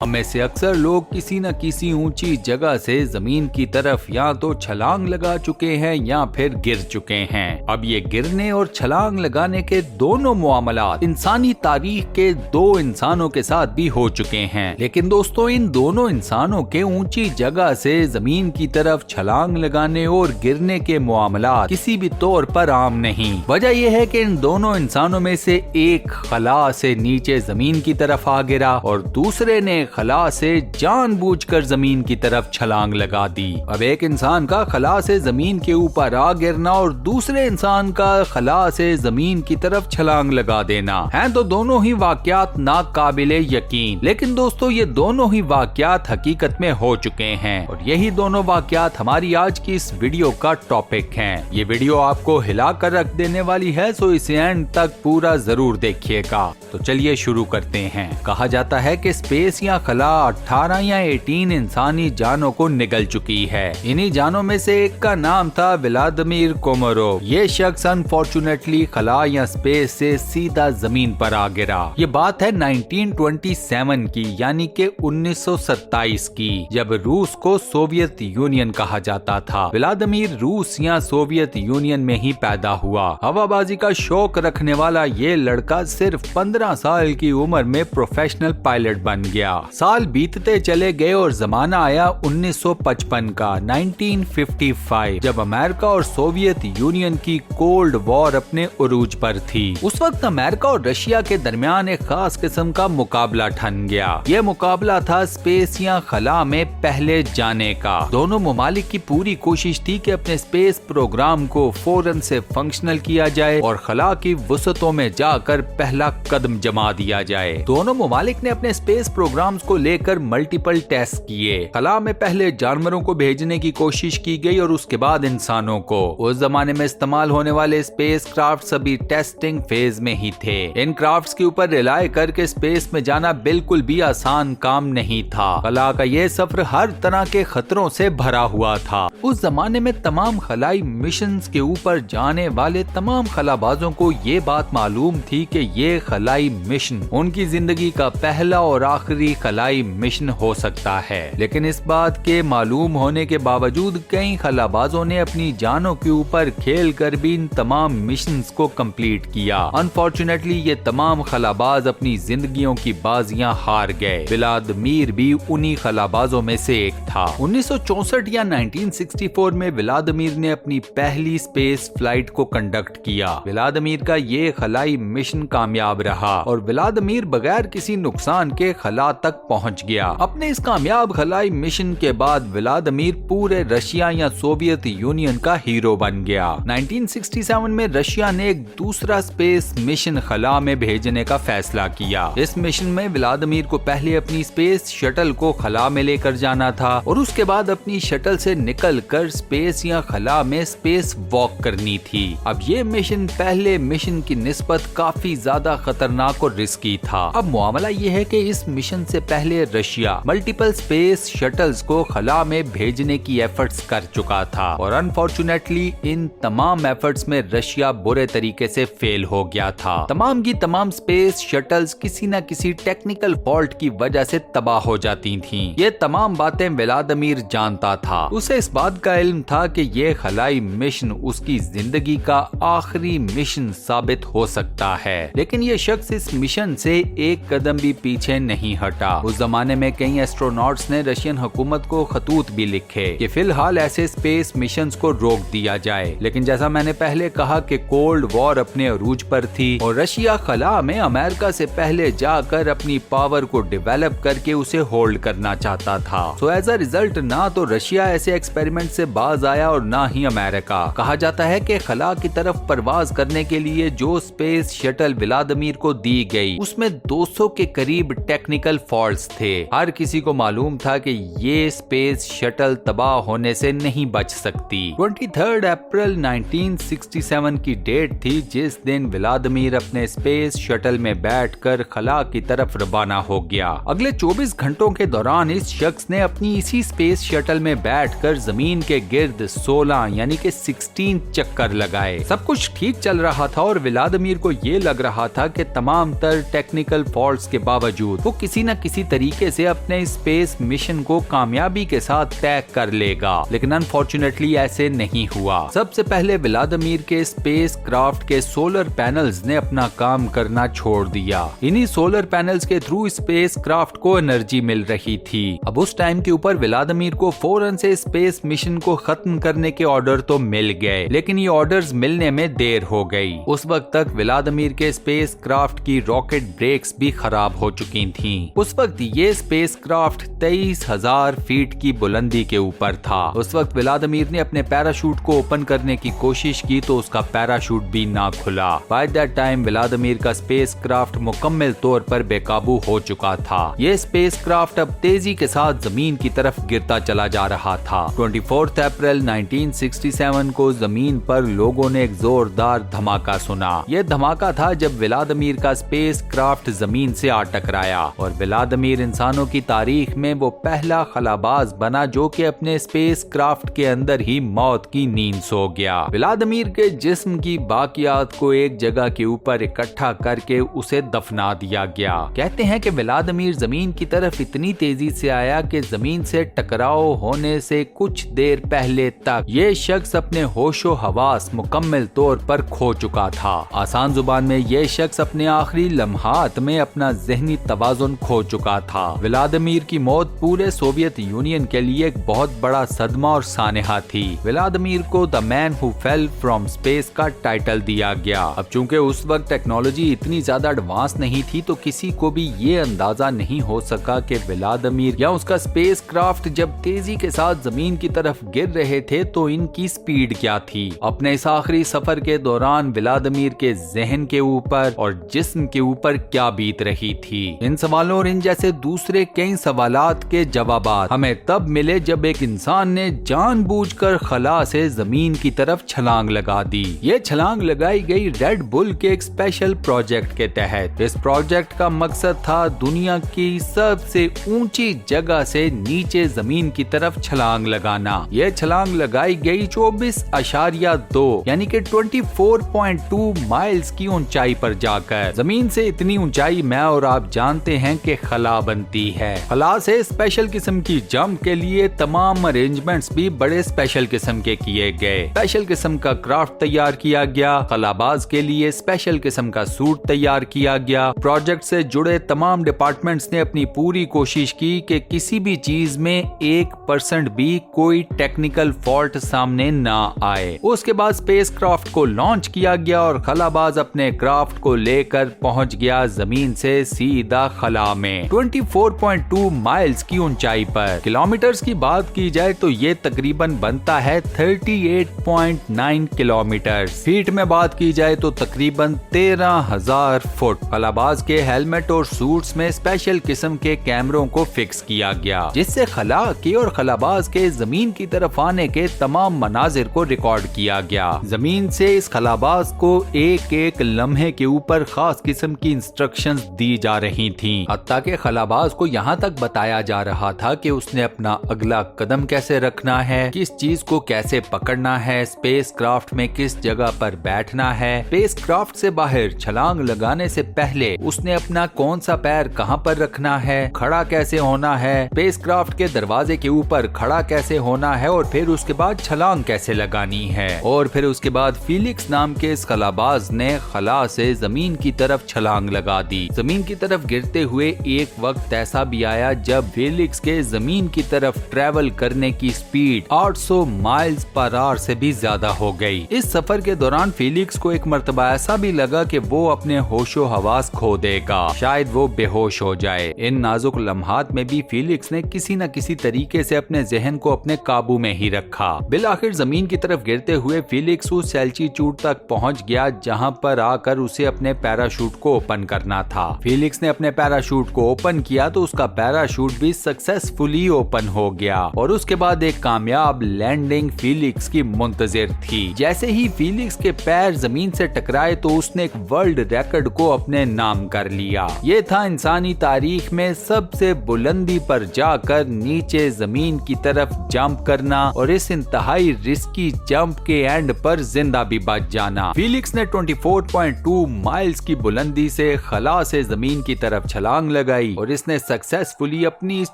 हम में से अक्सर लोग किसी न किसी ऊंची जगह से जमीन की तरफ या तो छलांग लगा चुके हैं या फिर गिर चुके हैं। अब ये गिरने और छलांग लगाने के दोनों मामलात इंसानी तारीख के दो इंसानों के साथ भी हो चुके हैं। लेकिन दोस्तों, इन दोनों इंसानों के ऊंची जगह से जमीन की तरफ छलांग लगाने और गिरने के मामलात किसी भी तौर पर आम नहीं। वजह यह है कि इन दोनों इंसानों में से एक खला से नीचे जमीन की तरफ आ गिरा और दूसरे ने खला से जानबूझकर जमीन की तरफ छलांग लगा दी। अब एक इंसान का खला से जमीन के ऊपर आ गिरना और दूसरे इंसान का खला से जमीन की तरफ छलांग लगा देना है तो दोनों ही वाकयात नाकाबिले यकीन। लेकिन दोस्तों, ये दोनों ही वाकयात हकीकत में हो चुके हैं और यही दोनों वाकयात हमारी आज की इस वीडियो का टॉपिक हैं। ये वीडियो आपको हिला कर रख देने वाली है, सो इसे एंड तक पूरा जरूर देखिएगा। तो चलिए शुरू करते हैं। कहा जाता है कि स्पेस या खला 18 या 18 इंसानी जानों को निगल चुकी है। इन्हीं जानों में से एक का नाम था व्लादिमीर कोमारोव। ये शख्स अनफॉर्चुनेटली खला या स्पेस से सीधा जमीन पर आ गिरा। ये बात है 1927 की, यानी कि 1927 की, जब रूस को सोवियत यूनियन कहा जाता था। व्लादिमीर रूस या सोवियत यूनियन में ही पैदा हुआ। हवाबाजी का शौक रखने वाला ये लड़का सिर्फ 15 साल की उम्र में प्रोफेशनल पायलट बन गया। साल बीतते चले गए और जमाना आया 1955 का, 1955, जब अमेरिका और सोवियत यूनियन की कोल्ड वॉर अपने उरूज पर थी। उस वक्त अमेरिका और रशिया के दरमियान एक खास किस्म का मुकाबला ठन गया। ये मुकाबला था स्पेस या खला में पहले जाने का। दोनों ममालिक की पूरी कोशिश थी कि अपने स्पेस प्रोग्राम को फौरन से फंक्शनल किया जाए और खला की वसतों में जाकर पहला कदम जमा दिया जाए। दोनों ममालिक ने अपने स्पेस प्रोग्राम्स को लेकर मल्टीपल टेस्ट किए। खला में पहले जानवरों को भेजने की कोशिश की गई और उसके बाद इंसानों को। उस जमाने में इस्तेमाल होने वाले स्पेस क्राफ्ट अभी टेस्टिंग फेज में ही थे। इन क्राफ्ट्स के ऊपर रिलाय करके स्पेस में जाना बिल्कुल भी आसान काम नहीं था। खला का यह सफर हर तरह के खतरों से भरा हुआ था। उस जमाने में तमाम खलाई मिशंस के ऊपर जाने वाले तमाम खलाबाजों को ये बात मालूम थी कि ये खलाई मिशन उनकी जिंदगी का पहला और आखिरी खलाई मिशन हो सकता है। लेकिन इस बात के मालूम होने के बावजूद कई खलाबाजों ने अपनी जानों के ऊपर खेल कर भी इन तमाम मिशंस को कंप्लीट किया। अनफॉर्चुनेटली ये तमाम खलाबाज अपनी जिंदगियों की बाजियां हार गए। व्लादिमीर भी उन्हीं खलाबाजों में से एक था। 1964 या 1964 में व्लादिमीर ने अपनी पहली स्पेस फ्लाइट को कंडक्ट किया। व्लादिमीर का ये खलाई मिशन कामयाब रहा और व्लादिमीर बगैर किसी नुकसान के खला तक पहुंच गया। अपने इस कामयाब खलाई मिशन के बाद व्लादिमीर पूरे रशिया या सोवियत यूनियन का हीरो बन गया। 1967 में रशिया ने एक दूसरा स्पेस मिशन खला में भेजने का फैसला किया। इस मिशन में व्लादिमीर को पहले अपनी स्पेस शटल को खला में लेकर जाना था और उसके बाद अपनी शटल से निकलकर स्पेस या खला में स्पेस वॉक करनी थी। अब ये मिशन पहले मिशन की निस्बत काफी ज्यादा खतरनाक और रिस्की था। अब मामला ये है कि इस मिशन से पहले रशिया मल्टीपल स्पेस शटल्स को खला में भेजने की एफर्ट्स कर चुका था और अनफॉर्चुनेटली इन तमाम एफर्ट्स में रशिया बुरे तरीके से फेल हो गया था। तमाम की तमाम स्पेस शटल्स किसी न किसी टेक्निकल फॉल्ट की वजह से तबाह हो जाती थीं। ये तमाम बातें व्लादिमीर जानता था। उसे इस बात का इल्म था कि ये खलाई मिशन उसकी जिंदगी का आखिरी मिशन साबित हो सकता है। लेकिन ये शख्स इस मिशन से एक कदम भी पीछे नहीं हटा। उस जमाने में कई एस्ट्रोनॉट्स ने रशियन हुकूमत को खतूत भी लिखे कि फिलहाल ऐसे स्पेस मिशंस को रोक दिया जाए। लेकिन जैसा मैंने पहले कहा कि कोल्ड वॉर अपने अरूज पर थी और रशिया खला में अमेरिका से पहले जाकर अपनी पावर को डेवलप करके उसे होल्ड करना चाहता था। सो एज अ रिजल्ट ना तो रशिया ऐसे एक्सपेरिमेंट से बाज आया और ना ही अमेरिका। कहा जाता है कि खला की तरफ परवाज करने के लिए जो स्पेस शटल व्लादिमीर को दी गई उसमें 200 के करीब टेक्निकल फॉल्ट्स थे। हर किसी को मालूम था कि ये स्पेस शटल तबाह होने से नहीं बच सकती। 23 अप्रैल 1967 की डेट थी जिस दिन व्लादिमीर अपने स्पेस शटल में बैठकर खला की तरफ रवाना हो गया। अगले 24 घंटों के दौरान इस शख्स ने अपनी इसी स्पेस शटल में बैठकर जमीन के गिर्द 16 यानी कि 16 चक्कर लगाए। सब कुछ ठीक चल रहा था और व्लादिमीर को ये लग रहा था कि तमाम तर टेक्निकल फॉल्ट्स के बावजूद वो किसी न किसी तरीके से अपने स्पेस मिशन को कामयाबी के साथ तय कर लेगा, लेकिन अनफॉर्चुनेटली ऐसे नहीं हुआ। सबसे पहले व्लादिमीर के स्पेस क्राफ्ट के सोलर पैनल्स ने अपना काम करना छोड़ दिया। इन्हीं सोलर पैनल्स के थ्रू स्पेस क्राफ्ट को एनर्जी मिल रही थी। अब उस टाइम के ऊपर व्लादिमीर को फौरन से स्पेस मिशन को खत्म करने के ऑर्डर तो मिल गए, लेकिन ये ऑर्डर्स मिलने में देर हो गई। उस वक्त तक व्लादिमीर के स्पेस क्राफ्ट की रॉकेट ब्रेक्स भी खराब हो चुकी थीं। उस वक्त ये स्पेस क्राफ्ट 23,000 फीट की बुलंदी के ऊपर था। उस वक्त व्लादिमीर ने अपने पैराशूट को ओपन करने की कोशिश की तो उसका पैराशूट भी ना खुला। बाय दैट टाइम व्लादिमीर का स्पेस क्राफ्ट मुकम्मल तौर पर बेकाबू हो चुका था। ये स्पेस क्राफ्ट अब तेजी के साथ जमीन की तरफ गिरता चला जा रहा था। 24 अप्रैल 1967 को जमीन पर लोगों ने एक जोरदार धमाका सुना। यह धमाका था जब व्लादिमीर का स्पेस क्राफ्ट जमीन से आ टकराया और व्लादिमीर इंसानों की तारीख में वो पहला खलाबाज बना जो कि अपने स्पेस क्राफ्ट के अंदर ही मौत की नींद सो गया। व्लादिमीर के जिस्म की बाकियात को एक जगह के ऊपर इकट्ठा करके उसे दफना दिया गया। कहते हैं कि व्लादिमीर जमीन की तरफ इतनी तेजी से आया कि जमीन से टकराव होने से कुछ देर पहले तक ये शख्स अपने होशो हवास मुकम्मल तौर पर खो चुका था। आसान जुबान में ये शख्स अपने आखिरी लम्हात में अपना ज़हनी तवाज़ुन खो चुका था। व्लादिमीर की मौत पूरे सोवियत यूनियन के लिए एक बहुत बड़ा सदमा और सानेहा थी। व्लादिमीर को the man who fell from space का टाइटल दिया गया। अब चूंकि उस वक्त टेक्नोलॉजी इतनी ज्यादा एडवांस नहीं थी तो किसी को भी ये अंदाजा नहीं हो सका कि व्लादिमीर या उसका स्पेस क्राफ्ट जब तेजी के साथ जमीन की तरफ गिर रहे थे तो इनकी स्पीड क्या थी। अपने इस आखिरी सफर के दौरान व्लादिमीर के जहन के ऊपर और जिस्म के ऊपर क्या बीत रही थी। इन सवालों और इन जैसे दूसरे कई सवालात के जवाबात हमें तब मिले जब एक इंसान ने जानबूझकर खला से जमीन की तरफ छलांग लगा दी। ये छलांग लगाई गई रेड बुल के एक स्पेशल प्रोजेक्ट के तहत। इस प्रोजेक्ट का मकसद था दुनिया की सबसे ऊंची जगह से नीचे जमीन की तरफ छलांग लगाना। ये छलांग लगाई गई 24.2 यानी कि 24.2 माइल्स की ऊंचाई पर जाकर। जमीन से इतनी ऊंचाई मैं और आप जानते हैं कि खला बनती है। खला से स्पेशल किस्म की जंप के लिए तमाम अरेंजमेंट्स भी बड़े स्पेशल किस्म के किए गए। स्पेशल किस्म का क्राफ्ट तैयार किया गया। खलाबाज के लिए स्पेशल किस्म का सूट तैयार किया गया। प्रोजेक्ट से जुड़े तमाम डिपार्टमेंट्स ने अपनी पूरी कोशिश की कि किसी भी चीज में 1% भी कोई टेक्निकल फॉल्ट सामने ना आए। उसके बाद स्पेस क्राफ्ट को लॉन्च किया गया और खलाबाज अपने क्राफ्ट को लेकर पहुंच गया जमीन से सीधा खला में 24.2 माइल्स की ऊंचाई पर। किलोमीटर्स की बात की जाए तो ये तकरीबन बनता है 38.9 किलोमीटर। फीट में बात की जाए तो तकरीबन 13,000 फुट। खलाबाज के हेलमेट और सूट्स में स्पेशल किस्म के कैमरों को फिक्स किया गया जिससे खला के और खलाबाज के जमीन की तरफ आने के तमाम मनाजिर को रिकॉर्ड किया गया। जमीन से इस खलाबाज को एक एक लम्हे के ऊपर खास किस्म की इंस्ट्रक्शंस दी जा रही थीं। हत्ता के खलाबाज को यहाँ तक बताया जा रहा था कि उसने अपना अगला कदम कैसे रखना है, किस चीज को कैसे पकड़ना है, स्पेस क्राफ्ट में किस जगह पर बैठना है, स्पेस क्राफ्ट से बाहर छलांग लगाने से पहले उसने अपना कौन सा पैर कहाँ पर रखना है, खड़ा कैसे होना है, स्पेस क्राफ्ट के दरवाजे के ऊपर खड़ा कैसे होना है और फिर उसके बाद छलांग कैसे लगानी है। और फिर उसके बाद फिलिक्स नाम के इस खलाबाज ने खला से जमीन की तरफ छलांग लगा दी। जमीन की तरफ गिरते हुए एक वक्त ऐसा भी आया जब फिलिक्स के जमीन की तरफ ट्रेवल करने की स्पीड 800 माइल्स पर आवर से भी ज्यादा हो गई। इस सफर के दौरान फिलिक्स को एक मर्तबा ऐसा भी लगा कि वो अपने होशो हवास खो देगा, शायद वो बेहोश हो जाए। इन नाजुक लम्हात में भी फिलिक्स ने किसी न किसी तरीके से अपने जहन को अपने काबू में ही रखा। बिलाखिर जमीन की तरफ गिरते हुए फिलिक्स उस एल्टीट्यूड तक पहुंच गया जहां पर आकर उसे अपने पैराशूट को ओपन करना था। फिलिक्स ने अपने पैराशूट को ओपन किया तो उसका पैराशूट भी सक्सेसफुली ओपन हो गया और उसके बाद एक कामयाब लैंडिंग फिलिक्स की मुंतजिर थी। जैसे ही फिलिक्स के पैर जमीन से टकराए तो उसने एक वर्ल्ड रिकॉर्ड को अपने नाम कर लिया। ये था इंसानी तारीख में सबसे बुलंदी पर जाकर नीचे जमीन की तरफ जंप करना और इस इंतहाई रिस्की जंप के एंड पर जिंदा भी बच जाना। फिलिक्स ने 24.2 माइल्स की बुलंदी से खला से जमीन की तरफ छलांग लगाई लगाई और इसने सक्सेसफुली अपनी इस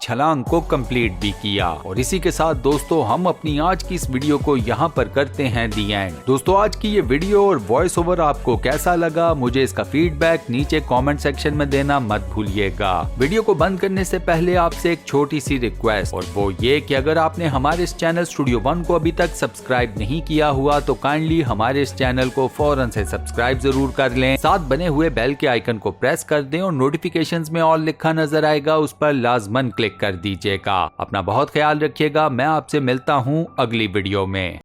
छलांग को कंप्लीट भी किया। और इसी के साथ दोस्तों हम अपनी आज की इस वीडियो को यहाँ पर करते हैं दी एंड। दोस्तों आज की ये वीडियो और वॉइस ओवर आपको कैसा लगा, मुझे इसका फीडबैक नीचे कमेंट सेक्शन में देना मत भूलिएगा। वीडियो को बंद करने से पहले आपसे एक छोटी सी रिक्वेस्ट, और वो ये कि अगर आपने हमारे इस चैनल स्टूडियो वन को अभी तक सब्सक्राइब नहीं किया हुआ तो काइंडली हमारे इस चैनल को फौरन से सब्सक्राइब जरूर कर लें, साथ बने हुए बेल के आइकन को प्रेस कर दें और नोटिफिकेशंस में ऑल लिखा नजर आएगा उस पर लाजमन क्लिक कर दीजिएगा। अपना बहुत ख्याल रखिएगा, मैं आपसे मिलता हूँ अगली वीडियो में।